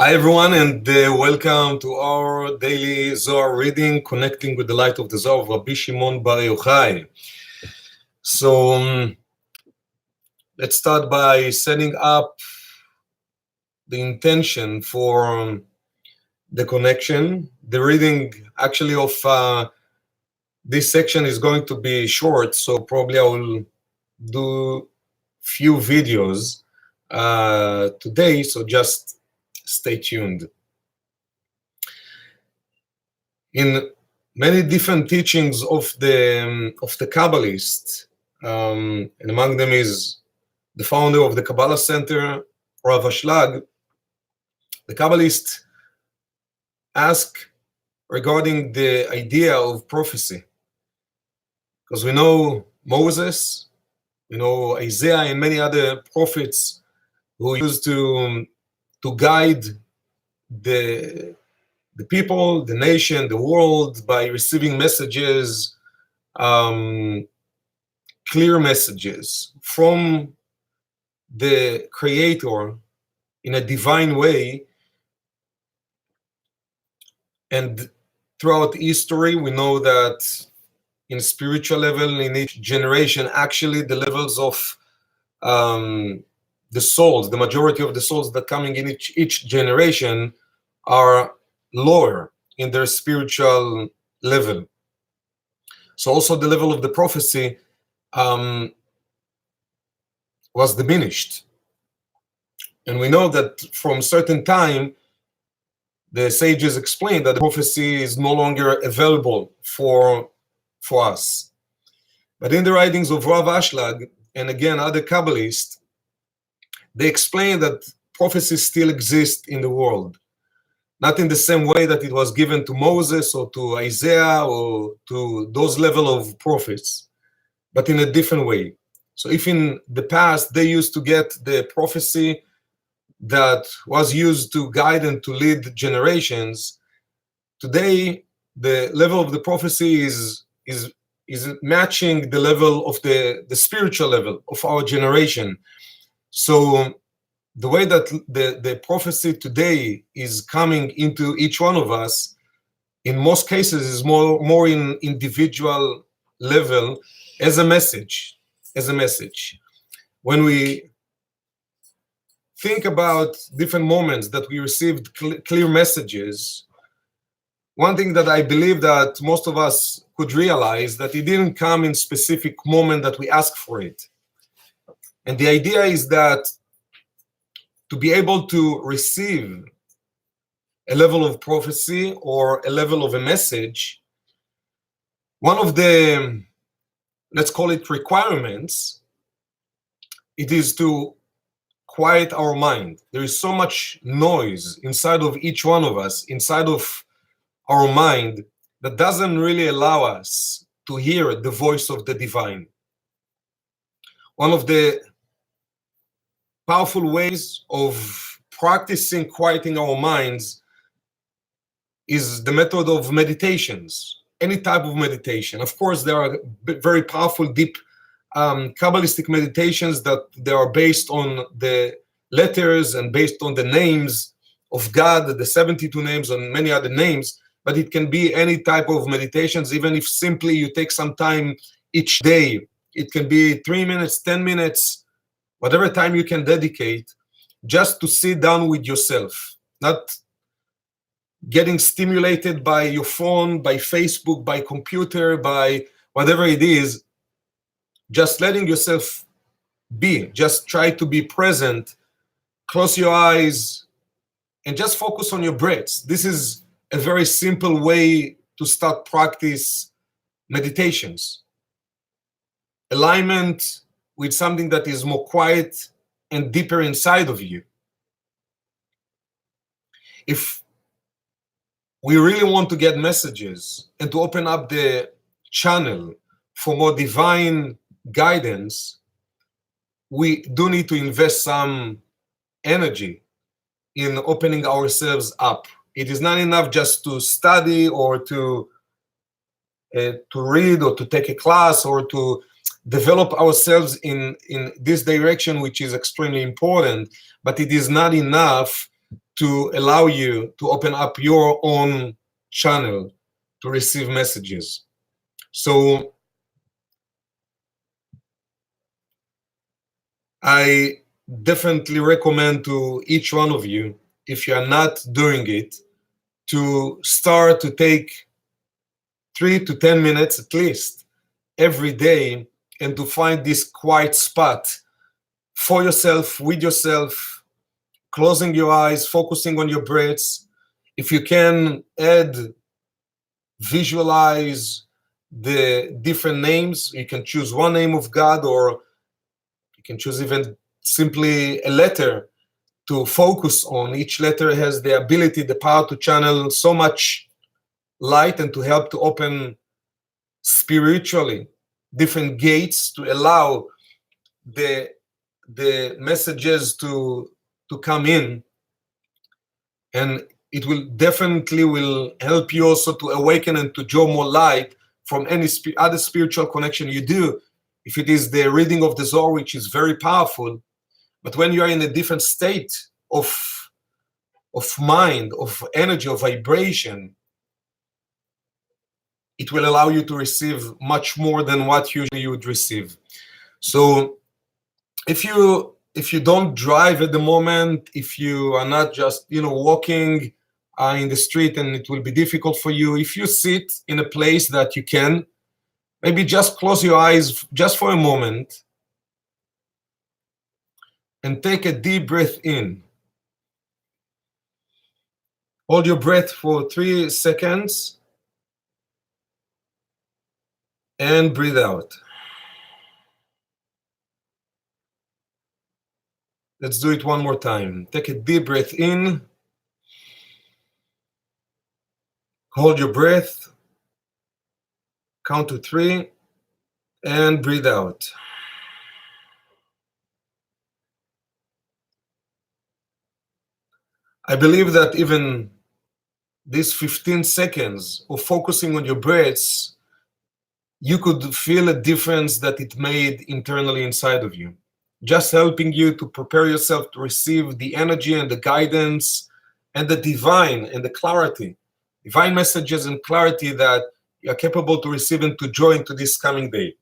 Hi everyone, and welcome to our daily Zohar reading, connecting with the light of the Zohar of Rabbi Shimon Bar Yochai. So let's start by setting up the intention for the connection. The reading actually of this section is going to be short, so probably I will do few videos today, so just stay tuned. In many different teachings of the Kabbalists, and among them is the founder of the Kabbalah Center, Rav Ashlag, the Kabbalists ask regarding the idea of prophecy. Because we know Moses, we know Isaiah and many other prophets who used to guide the people, the nation, the world by receiving messages, clear messages from the Creator in a divine way. And throughout history, we know that in spiritual level, in each generation, actually the levels of the souls, the majority of the souls that coming in each generation are lower in their spiritual level. So also the level of the prophecy was diminished. And we know that from a certain time, the sages explained that the prophecy is no longer available for us. But in the writings of Rav Ashlag, and again other Kabbalists, they explain that prophecy still exists in the world. Not in the same way that it was given to Moses or to Isaiah or to those level of prophets, but in a different way. So if in the past they used to get the prophecy that was used to guide and to lead generations, today the level of the prophecy is matching the level of the spiritual level of our generation. So the way that the prophecy today is coming into each one of us, in most cases, is more in individual level as a message. When we think about different moments that we received clear messages, one thing that I believe that most of us could realize that it didn't come in specific moment that we asked for it. And the idea is that to be able to receive a level of prophecy or a level of a message, one of the, let's call it requirements, it is to quiet our mind. There is so much noise inside of each one of us, inside of our mind, that doesn't really allow us to hear the voice of the divine. One of the powerful ways of practicing quieting our minds is the method of meditations, any type of meditation. Of course, there are very powerful, deep Kabbalistic meditations that they are based on the letters and based on the names of God, the 72 names and many other names, but it can be any type of meditations, even if simply you take some time each day. It can be 3 minutes, 10 minutes, whatever time you can dedicate, just to sit down with yourself, not getting stimulated by your phone, by Facebook, by computer, by whatever it is. Just letting yourself be, just try to be present, close your eyes, and just focus on your breaths. This is a very simple way to start practice meditations. Alignment with something that is more quiet and deeper inside of you. If we really want to get messages and to open up the channel for more divine guidance, we do need to invest some energy in opening ourselves up. It is not enough just to study or to read or to take a class or to develop ourselves in this direction, which is extremely important, but it is not enough to allow you to open up your own channel to receive messages. So I definitely recommend to each one of you, if you are not doing it, to start to take 3 to 10 minutes at least every day and to find this quiet spot for yourself, with yourself, closing your eyes, focusing on your breaths. If you can visualize the different names, you can choose one name of God, or you can choose even simply a letter to focus on. Each letter has the ability, the power to channel so much light and to help to open spiritually different gates to allow the messages to come in. And it will definitely will help you also to awaken and to draw more light from any other spiritual connection you do. If it is the reading of the Zohar, which is very powerful, but when you are in a different state of mind, of energy, of vibration, it will allow you to receive much more than what usually you would receive. So if you don't drive at the moment, if you are not just walking in the street, and it will be difficult for you, if you sit in a place that you can, maybe just close your eyes just for a moment and take a deep breath in. Hold your breath for 3 seconds and breathe out. Let's do it one more time. Take a deep breath in. Hold your breath. Count to 3 and breathe out. I believe that even these 15 seconds of focusing on your breaths, you could feel a difference that it made internally inside of you. Just helping you to prepare yourself to receive the energy and the guidance and the divine and the clarity, divine messages and clarity that you are capable to receive and to draw into this coming day.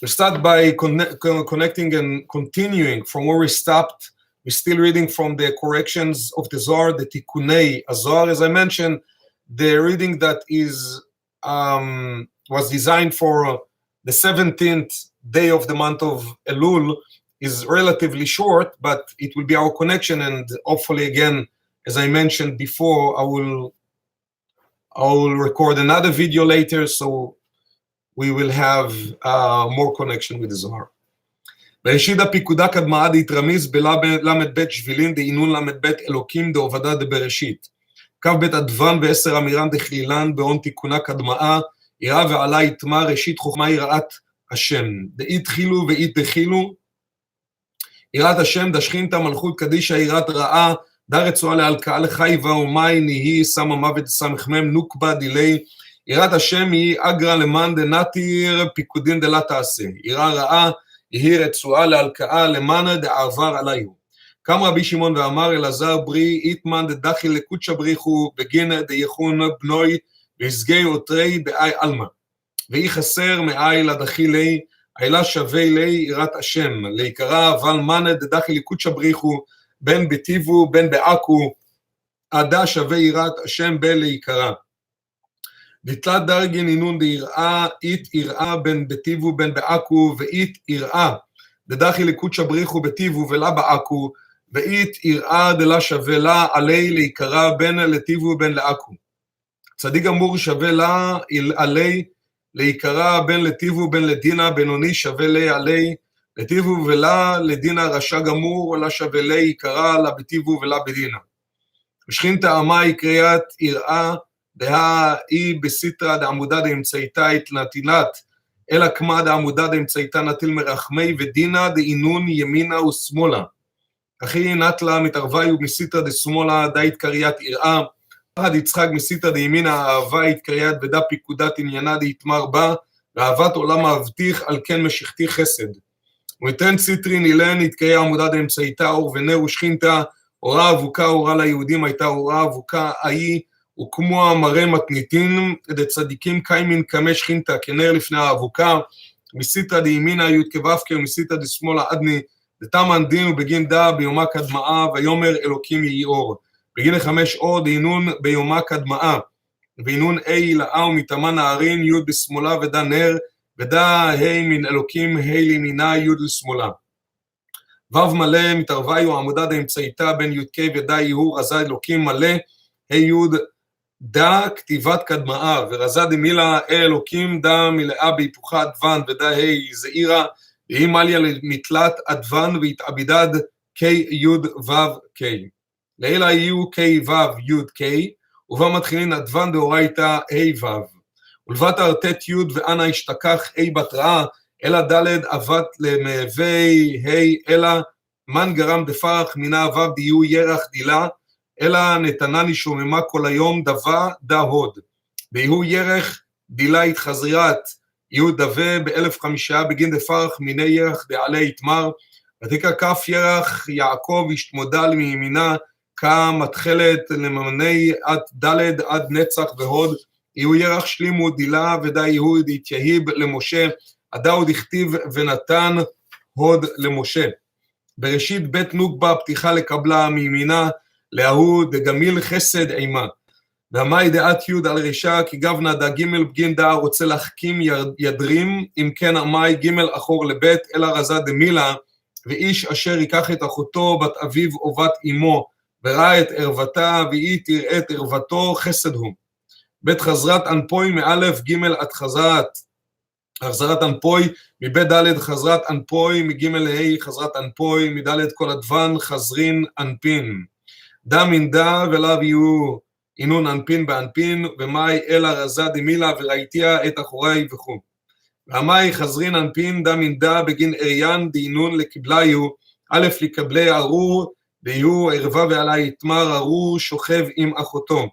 We start by connecting and continuing from where we stopped. We're still reading from the corrections of the Zohar, the Tikkunei Zohar. As I mentioned, the reading that was designed for the 17th day of the month of Elul is relatively short, but it will be our connection, and hopefully, again, as I mentioned before, I will record another video later, so we will have more connection with the Zohar. בראשית הפיקודה קדמה דהתרמיז בל"ב שבילין דעינון ל"ב אלוקים דעובדה דבראשית. כ"ב אדוון ועשר אמירן דכלילן בהון תיקונה קדמאה, יראה ועלה יתמה ראשית חוכמה יראת השם. דאית חילו ואית דחילו, יראת השם דשכינתא מלכות קדישא יראת רעה, דה רצועה להלקאה לחייבה ומאי נהי שמה מוות סמ"ם נוקבה דילי, יראת השם היא אגרא למאן דנתיר פיקודין דלה תעשה, יראה רעה יהי רצועה להלקאה למאן דעבר עליהו. קם רבי שמעון ואמר אלעזר ברי איתמן דדחי לקודשא בריחו בגין דייחון בנוי והסגי עותרי באי עלמא. ואי חסר מאי לדחי לי, אילה שווה לי יראת השם, להיקרא אבל מאן דדחי לקודשא בריחו בין בטיבו בין בעכו, עדה שווה יראת השם בלהיקרא. דתלת דרגין אינון דיראה, אית יראה בין בטיבו בין בעכו, ואית יראה דדחי לקודשא בריחו בטיבו ולה בעכו, ואית יראה דלה שווה לה עלי להיקרא בין לטיבו בין לעכו. צדיק גמור שווה לה עלי להיקרא בין לטיבו בין לדינה, בינוני שווה לי עלי לטיבו ולה לדינה, רשע גמור ולה שווה לי יקרא לה בטיבו ולה בדינה. ושכינתא עמי קריאת יראה דה אי בסיטרא דעמודה דאמצעיתא נטילת, אלא כמה דעמודה דאמצעיתא נטיל מרחמי, ודינה דאינון ימינה ושמאלה. אחי נטלה מתערבי ומסיטרא דשמאלה דאית קריאת יראה, פחד יצחק מסיטרא דימינה אהבה יתקריאת ודה פיקודת עניינה דהתמר בה, ואהבת עולם אהבתיך על כן משיכתי חסד. ותן סיטרין אילן יתקרא עמודה דאמצעיתא אור ונר ושכינתא, אורה אבוקה אורה ליהודים הייתה אורה אבוקה ההיא, וכמו מראה מתניתין, דצדיקים קיימין קמא שכינתא, כנר לפני האבוקה, מסיתא דימינה י' כו' ומסיתא דשמאלה אדני, דתמן דין ובגין דה ביומה קדמאה, ויאמר אלוקים יהי אור. בגין 5 אור דהינון ביומה קדמאה, והינון ה' לאה ומתאמן נהרין, י' בשמאלה ודה נר, ודה ה' מן אלוקים ה' לימינה י' לשמאלה. ו' מלא מתערוויו עמודה דאמצעיתה בין י' ק' ודה יהוא רזה אלוקים מלא, ה' י' דה כתיבת קדמאה, ורזה דמילה אלוקים דה מלאה בהיפוכה אדוון, ודה ה' זעירה, והיא מליה למתלת אדוון והתעבידד כ' י' ו' ק'. לילה יהיו כ' ו' י' ק', ובה מתחילין אדוון דאורייתא ה' ו'. ולבת ארטט י' ואנה השתכח ה' בתראה, אלא ד' אבת למהווה ה', אלא מן גרם דפרח מינה ו' דיהו ירח דילה, אלא נתנני שוממה כל היום דבה דה הוד. ביהו ירח דילה התחזרירת, יהיו דווה ב1005 בגין דפרח מיני ירח דעלה יתמר, ותקע כף ירח יעקב השתמודל מימינה, כמתחלת לממני עד ד' עד נצח והוד, יהיו ירח שלימו דילה ודה יהוד התייהיב למשה, עדאוד הכתיב ונתן הוד למשה. בראשית בית נוגבה פתיחה לקבלה מימינה, להוא דגמיל חסד אימה. והמאי דעת י' על רישה, כי גבנה דה ג' בגין דה רוצה להחכים ידרים, אם כן המאי ג' אחור לבית, אלא רזה דמילה, ואיש אשר ייקח את אחותו בת אביו או בת אמו, וראה את ערוותה, והיא תראה את ערוותו, חסד הוא. בית חזרת אנפוי מאלף ג' עד חזרת אנפוי, מבית ד' חזרת אנפוי, מג' לה' חזרת אנפוי, מד' כל אדוון חזרין אנפין. דה מן דה ולאו יהיו אינון אנפין באנפין, ומאי אלא רזה דמילה וראיתיה את אחורי וכו'. והמאי חזרין אנפין דה מן דה בגין אריין דאינון לקבליו, א' לקבלי ארור, ויהיו ערווה ועלה יתמר ארור שוכב עם אחותו.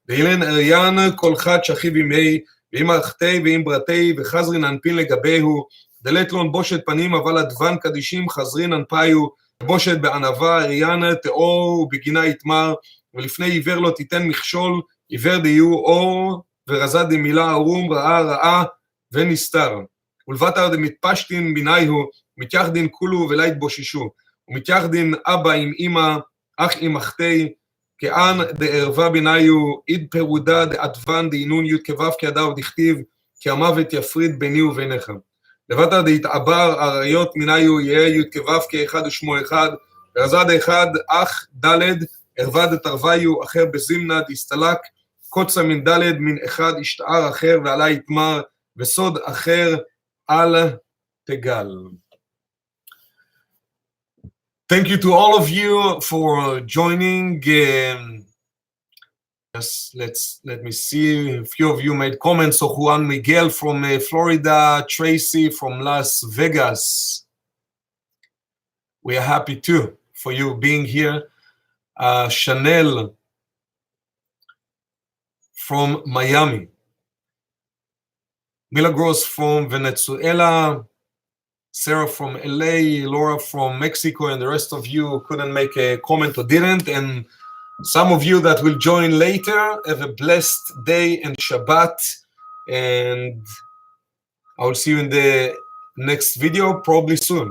ואילן אריין כל חד שכיב עמי, ועם אחתי ועם ברתי, וחזרין אנפין לגביהו, דלת לון בושת פנים, אבל אדוון קדישים חזרין אנפיו, בושת בענבה, אריין תאור ובגינה יתמר, ולפני עיוור לא תיתן מכשול, עיוור דיהו אור, ורזה דמילה ארום, רעה ונסתר. ולבטר דמתפשטין ביניהו, מתייחדין כולו ולא יתבוששו, ומתייחדין אבא עם אמא, אח עם אחתי, כאן דערבה ביניו, עיד פירודה דעדוון דהינון י' כו' כעדה ודכתיב, כי המוות יפריד ביני וביניך. לבטר דהתעבר עריות מיניו, יהיה י' כו' כאחד ושמו אחד, ורזה דאחד אח ד' ערבה דתרוויו, אחר בזימנה דסתלק, קוצה מן ד' מן אחד השתער אחר ועלה יתמר, וסוד אחר על תגל. Thank you to all of you for joining. Let me see. A few of you made comments. So Juan Miguel from Florida, Tracy from Las Vegas. We are happy too for you being here. Chanel from Miami. Milagros from Venezuela. Sarah from LA, Laura from Mexico, and the rest of you couldn't make a comment or didn't. And some of you that will join later, have a blessed day and Shabbat. And I will see you in the next video, probably soon.